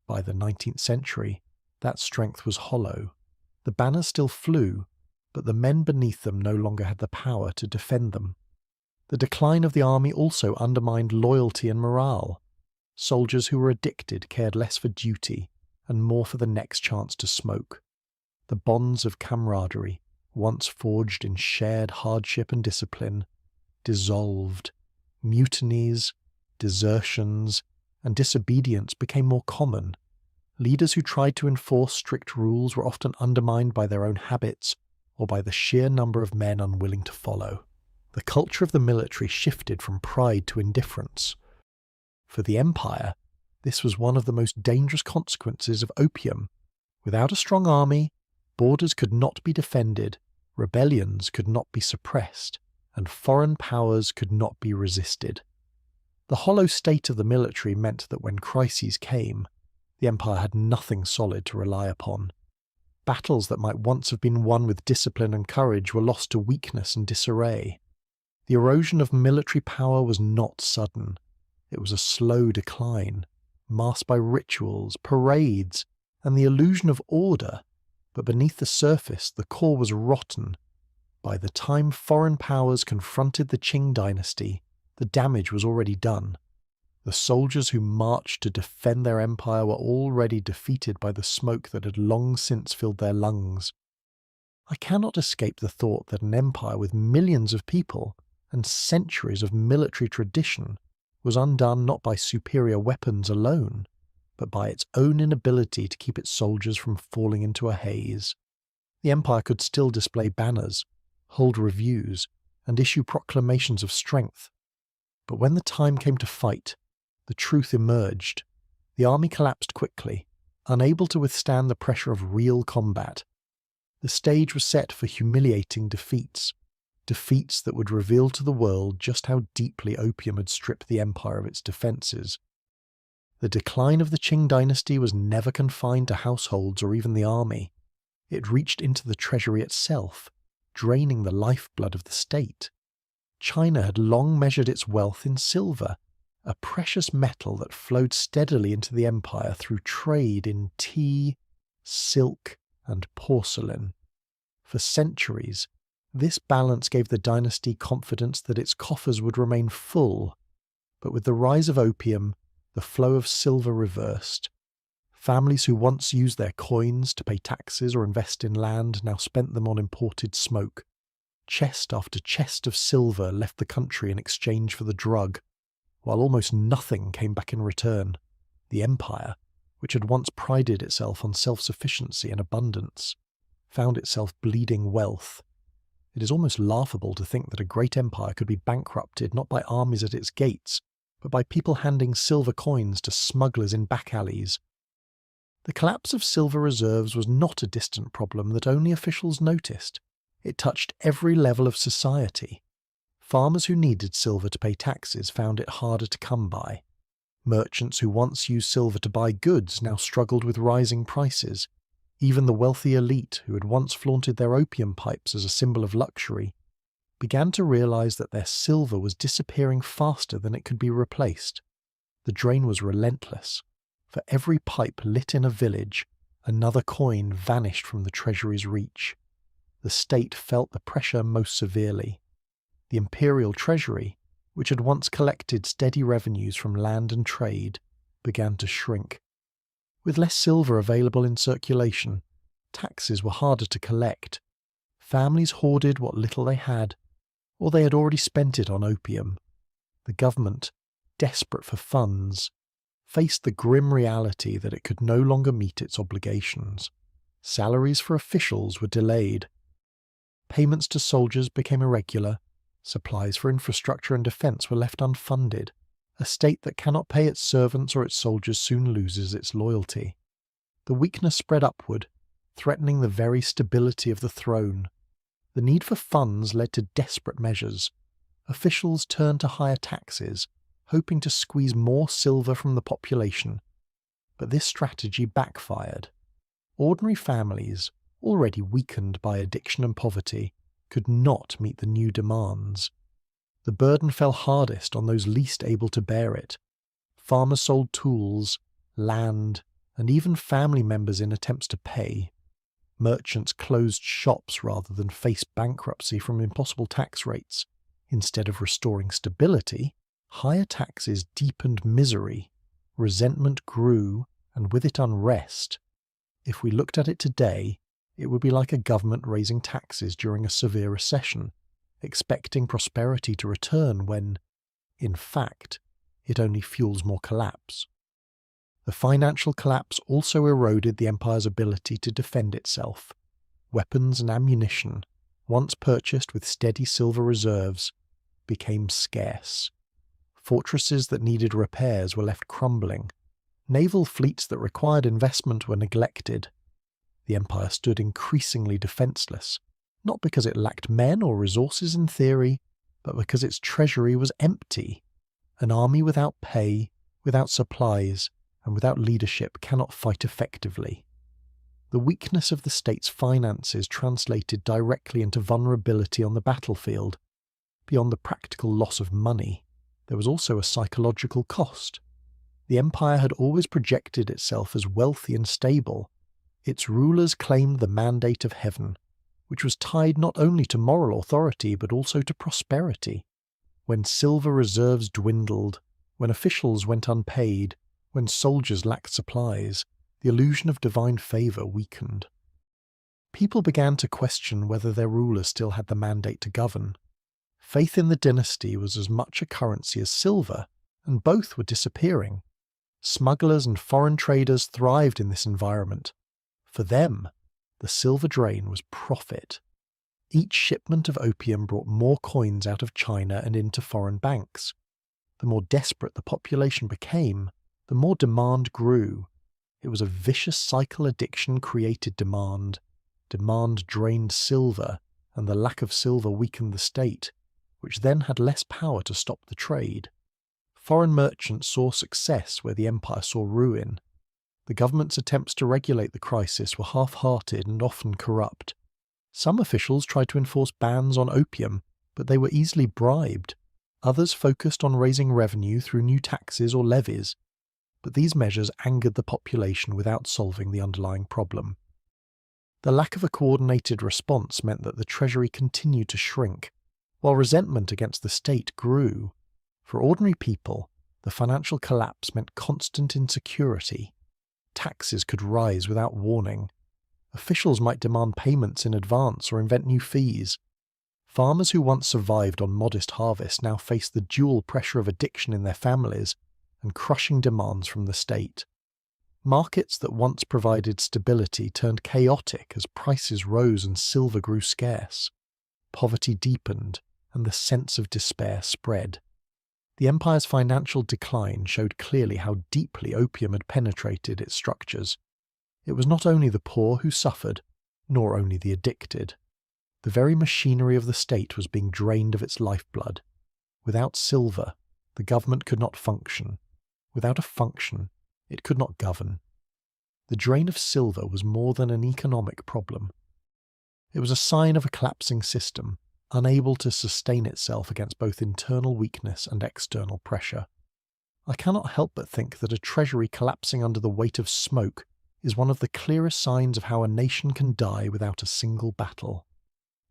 By the 19th century, that strength was hollow. The banners still flew, but the men beneath them no longer had the power to defend them. The decline of the army also undermined loyalty and morale. Soldiers who were addicted cared less for duty and more for the next chance to smoke. The bonds of camaraderie, once forged in shared hardship and discipline, dissolved. Mutinies, desertions, and disobedience became more common. Leaders who tried to enforce strict rules were often undermined by their own habits or by the sheer number of men unwilling to follow. The culture of the military shifted from pride to indifference. For the empire, this was one of the most dangerous consequences of opium. Without a strong army, borders could not be defended, rebellions could not be suppressed, and foreign powers could not be resisted. The hollow state of the military meant that when crises came, The empire had nothing solid to rely upon. Battles that might once have been won with discipline and courage were lost to weakness and disarray. The erosion of military power was not sudden. It was a slow decline, masked by rituals, parades, and the illusion of order, but beneath the surface the core was rotten. By the time foreign powers confronted the Qing dynasty, the damage was already done. The soldiers who marched to defend their empire were already defeated by the smoke that had long since filled their lungs. I cannot escape the thought that an empire with millions of people and centuries of military tradition was undone not by superior weapons alone, but by its own inability to keep its soldiers from falling into a haze. The empire could still display banners, hold reviews, and issue proclamations of strength. But when the time came to fight, the truth emerged. The army collapsed quickly, unable to withstand the pressure of real combat. The stage was set for humiliating defeats that would reveal to the world just how deeply opium had stripped the empire of its defences. The decline of the Qing dynasty was never confined to households or even the army. It reached into the treasury itself, draining the lifeblood of the state. China had long measured its wealth in silver, a precious metal that flowed steadily into the empire through trade in tea, silk, and porcelain. For centuries, this balance gave the dynasty confidence that its coffers would remain full, but with the rise of opium, the flow of silver reversed. Families who once used their coins to pay taxes or invest in land now spent them on imported smoke. Chest after chest of silver left the country in exchange for the drug, while almost nothing came back in return. The empire, which had once prided itself on self-sufficiency and abundance, found itself bleeding wealth. It is almost laughable to think that a great empire could be bankrupted not by armies at its gates, but by people handing silver coins to smugglers in back alleys. The collapse of silver reserves was not a distant problem that only officials noticed. It touched every level of society. Farmers who needed silver to pay taxes found it harder to come by. Merchants who once used silver to buy goods now struggled with rising prices. Even the wealthy elite, who had once flaunted their opium pipes as a symbol of luxury, began to realize that their silver was disappearing faster than it could be replaced. The drain was relentless. For every pipe lit in a village, another coin vanished from the treasury's reach. The state felt the pressure most severely. The imperial treasury, which had once collected steady revenues from land and trade, began to shrink. With less silver available in circulation, taxes were harder to collect. Families hoarded what little they had, or they had already spent it on opium. The government, desperate for funds, faced the grim reality that it could no longer meet its obligations. Salaries for officials were delayed. Payments to soldiers became irregular. Supplies for infrastructure and defence were left unfunded. A state that cannot pay its servants or its soldiers soon loses its loyalty. The weakness spread upward, threatening the very stability of the throne. The need for funds led to desperate measures. Officials turned to higher taxes, hoping to squeeze more silver from the population. But this strategy backfired. Ordinary families, already weakened by addiction and poverty, could not meet the new demands. The burden fell hardest on those least able to bear it. Farmers sold tools, land, and even family members in attempts to pay. Merchants closed shops rather than face bankruptcy from impossible tax rates. Instead of restoring stability, higher taxes deepened misery. Resentment grew, and with it unrest. If we looked at it today, it would be like a government raising taxes during a severe recession, expecting prosperity to return when, in fact, it only fuels more collapse. The financial collapse also eroded the empire's ability to defend itself. Weapons and ammunition, once purchased with steady silver reserves, became scarce. Fortresses that needed repairs were left crumbling. Naval fleets that required investment were neglected. The empire stood increasingly defenceless, not because it lacked men or resources in theory, but because its treasury was empty. An army without pay, without supplies, and without leadership cannot fight effectively. The weakness of the state's finances translated directly into vulnerability on the battlefield. Beyond the practical loss of money, there was also a psychological cost. The empire had always projected itself as wealthy and stable. Its rulers claimed the mandate of heaven, which was tied not only to moral authority but also to prosperity. When silver reserves dwindled, when officials went unpaid, when soldiers lacked supplies, the illusion of divine favour weakened. People began to question whether their rulers still had the mandate to govern. Faith in the dynasty was as much a currency as silver, and both were disappearing. Smugglers and foreign traders thrived in this environment. For them, the silver drain was profit. Each shipment of opium brought more coins out of China and into foreign banks. The more desperate the population became, the more demand grew. It was a vicious cycle. Addiction created demand. Demand drained silver, and the lack of silver weakened the state, which then had less power to stop the trade. Foreign merchants saw success where the empire saw ruin. The government's attempts to regulate the crisis were half-hearted and often corrupt. Some officials tried to enforce bans on opium, but they were easily bribed. Others focused on raising revenue through new taxes or levies, but these measures angered the population without solving the underlying problem. The lack of a coordinated response meant that the treasury continued to shrink, while resentment against the state grew. For ordinary people, the financial collapse meant constant insecurity. Taxes could rise without warning. Officials might demand payments in advance or invent new fees. Farmers who once survived on modest harvests now faced the dual pressure of addiction in their families and crushing demands from the state. Markets that once provided stability turned chaotic as prices rose and silver grew scarce. Poverty deepened, and the sense of despair spread. The empire's financial decline showed clearly how deeply opium had penetrated its structures. It was not only the poor who suffered, nor only the addicted. The very machinery of the state was being drained of its lifeblood. Without silver, the government could not function. Without a function, it could not govern. The drain of silver was more than an economic problem. It was a sign of a collapsing system, unable to sustain itself against both internal weakness and external pressure. I cannot help but think that a treasury collapsing under the weight of smoke is one of the clearest signs of how a nation can die without a single battle.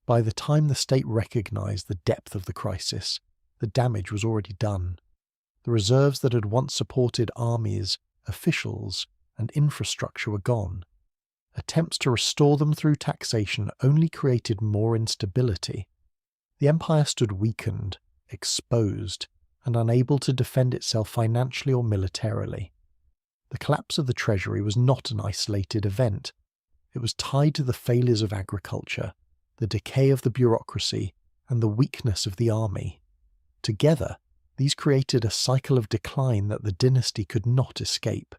By the time the state recognized the depth of the crisis, the damage was already done. The reserves that had once supported armies, officials, and infrastructure were gone. Attempts to restore them through taxation only created more instability. The empire stood weakened, exposed, and unable to defend itself financially or militarily. The collapse of the treasury was not an isolated event. It was tied to the failures of agriculture, the decay of the bureaucracy, and the weakness of the army. Together, these created a cycle of decline that the dynasty could not escape.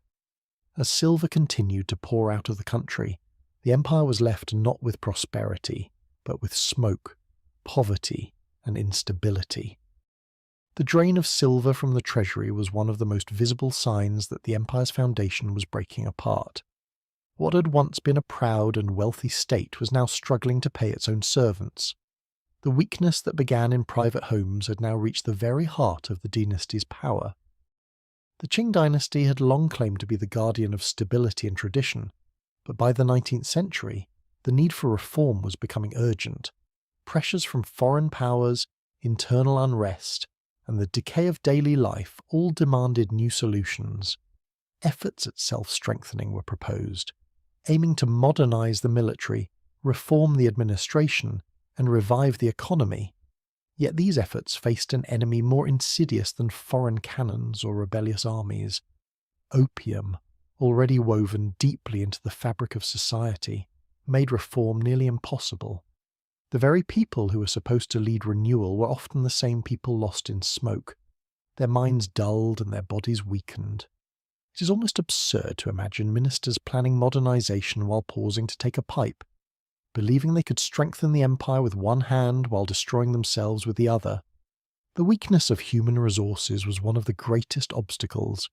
As silver continued to pour out of the country, the empire was left not with prosperity, but with smoke, poverty, and instability. The drain of silver from the treasury was one of the most visible signs that the empire's foundation was breaking apart. What had once been a proud and wealthy state was now struggling to pay its own servants. The weakness that began in private homes had now reached the very heart of the dynasty's power. The Qing dynasty had long claimed to be the guardian of stability and tradition, but by the 19th century, the need for reform was becoming urgent. Pressures from foreign powers, internal unrest, and the decay of daily life all demanded new solutions. Efforts at self-strengthening were proposed, aiming to modernize the military, reform the administration, and revive the economy. Yet these efforts faced an enemy more insidious than foreign cannons or rebellious armies. Opium, already woven deeply into the fabric of society, made reform nearly impossible. The very people who were supposed to lead renewal were often the same people lost in smoke. Their minds dulled and their bodies weakened. It is almost absurd to imagine ministers planning modernization while pausing to take a pipe, believing they could strengthen the empire with one hand while destroying themselves with the other. The weakness of human resources was one of the greatest obstacles.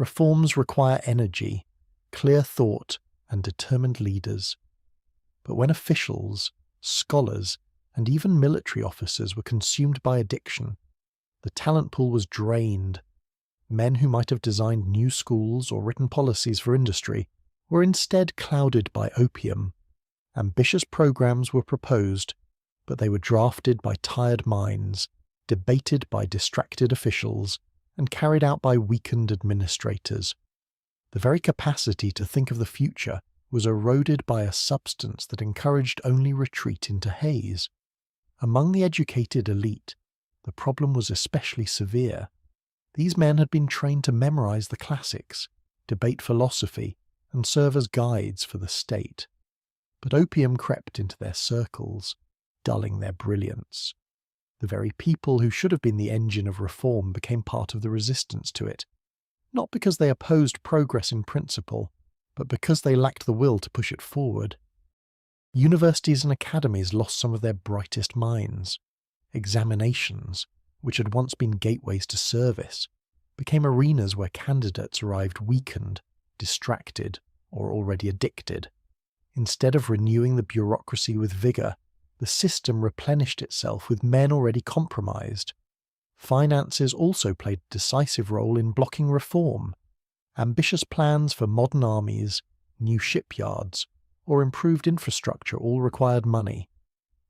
Reforms require energy, clear thought, and determined leaders. But when officials, scholars, and even military officers were consumed by addiction, the talent pool was drained. Men who might have designed new schools or written policies for industry were instead clouded by opium. Ambitious programs were proposed, but they were drafted by tired minds, debated by distracted officials, and carried out by weakened administrators. The very capacity to think of the future was eroded by a substance that encouraged only retreat into haze. Among the educated elite, the problem was especially severe. These men had been trained to memorize the classics, debate philosophy, and serve as guides for the state. But opium crept into their circles, dulling their brilliance. The very people who should have been the engine of reform became part of the resistance to it, not because they opposed progress in principle, but because they lacked the will to push it forward. Universities and academies lost some of their brightest minds. Examinations, which had once been gateways to service, became arenas where candidates arrived weakened, distracted, or already addicted. Instead of renewing the bureaucracy with vigour, the system replenished itself with men already compromised. Finances also played a decisive role in blocking reform. Ambitious plans for modern armies, new shipyards, or improved infrastructure all required money.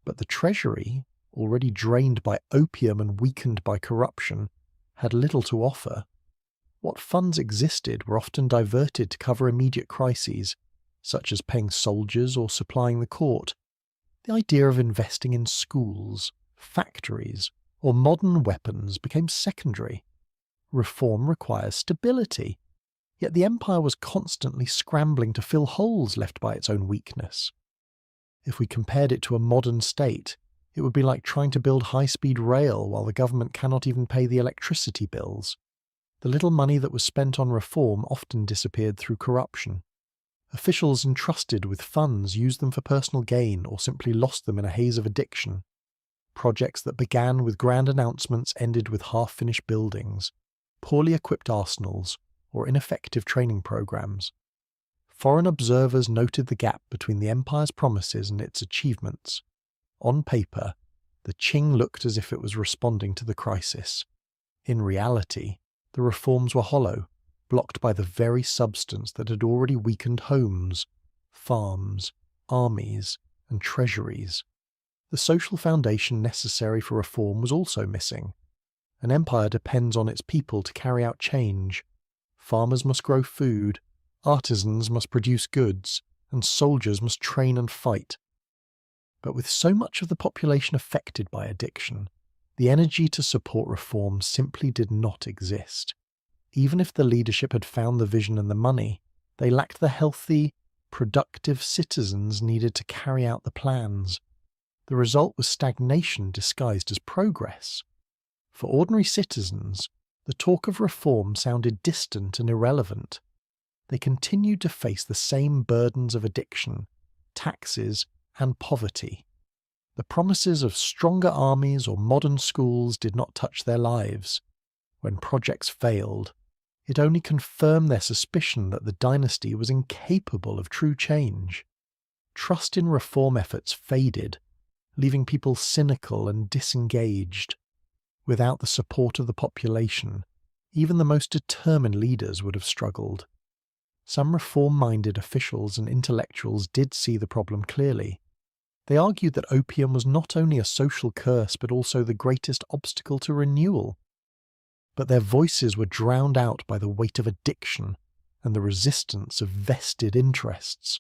But the treasury, already drained by opium and weakened by corruption, had little to offer. What funds existed were often diverted to cover immediate crises, such as paying soldiers or supplying the court. The idea of investing in schools, factories, or modern weapons became secondary. Reform requires stability, yet the empire was constantly scrambling to fill holes left by its own weakness. If we compared it to a modern state, it would be like trying to build high-speed rail while the government cannot even pay the electricity bills. The little money that was spent on reform often disappeared through corruption. Officials entrusted with funds used them for personal gain or simply lost them in a haze of addiction. Projects that began with grand announcements ended with half-finished buildings, poorly equipped arsenals, or ineffective training programs. Foreign observers noted the gap between the empire's promises and its achievements. On paper, the Qing looked as if it was responding to the crisis. In reality, the reforms were hollow, blocked by the very substance that had already weakened homes, farms, armies, and treasuries. The social foundation necessary for reform was also missing. An empire depends on its people to carry out change. Farmers must grow food, artisans must produce goods, and soldiers must train and fight. But with so much of the population affected by addiction, the energy to support reform simply did not exist. Even if the leadership had found the vision and the money, they lacked the healthy, productive citizens needed to carry out the plans. The result was stagnation disguised as progress. For ordinary citizens, the talk of reform sounded distant and irrelevant. They continued to face the same burdens of addiction, taxes, and poverty. The promises of stronger armies or modern schools did not touch their lives. When projects failed, it only confirmed their suspicion that the dynasty was incapable of true change. Trust in reform efforts faded, leaving people cynical and disengaged. Without the support of the population, even the most determined leaders would have struggled. Some reform-minded officials and intellectuals did see the problem clearly. They argued that opium was not only a social curse but also the greatest obstacle to renewal. But their voices were drowned out by the weight of addiction and the resistance of vested interests.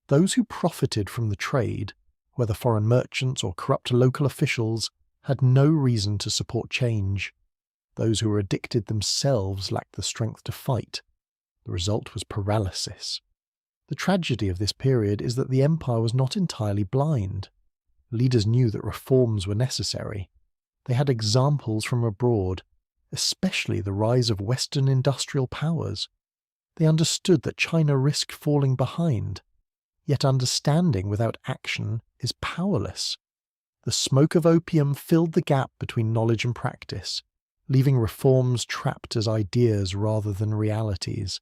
Those who profited from the trade, whether foreign merchants or corrupt local officials, had no reason to support change. Those who were addicted themselves lacked the strength to fight. The result was paralysis. The tragedy of this period is that the empire was not entirely blind. Leaders knew that reforms were necessary. They had examples from abroad, especially the rise of Western industrial powers. They understood that China risked falling behind. Yet understanding without action is powerless. The smoke of opium filled the gap between knowledge and practice, leaving reforms trapped as ideas rather than realities.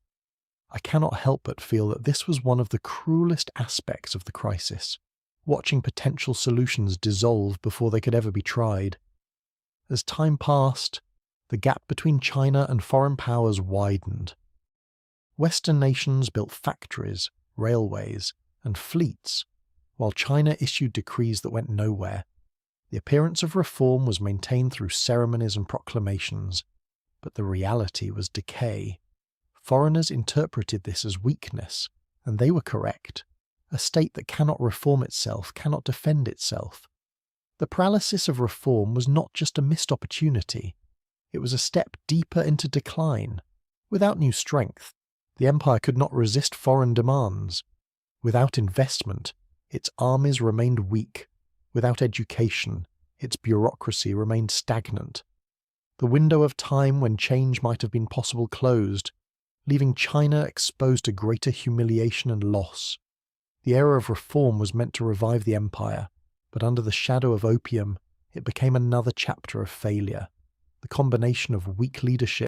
I cannot help but feel that this was one of the cruelest aspects of the crisis, watching potential solutions dissolve before they could ever be tried. As time passed, the gap between China and foreign powers widened. Western nations built factories, railways, and fleets, while China issued decrees that went nowhere. The appearance of reform was maintained through ceremonies and proclamations, but the reality was decay. Foreigners interpreted this as weakness, and they were correct. A state that cannot reform itself cannot defend itself. The paralysis of reform was not just a missed opportunity, it was a step deeper into decline. Without new strength, the empire could not resist foreign demands. Without investment, its armies remained weak. Without education, its bureaucracy remained stagnant. The window of time when change might have been possible closed, leaving China exposed to greater humiliation and loss. The era of reform was meant to revive the empire, but under the shadow of opium, it became another chapter of failure. The combination of weak leadership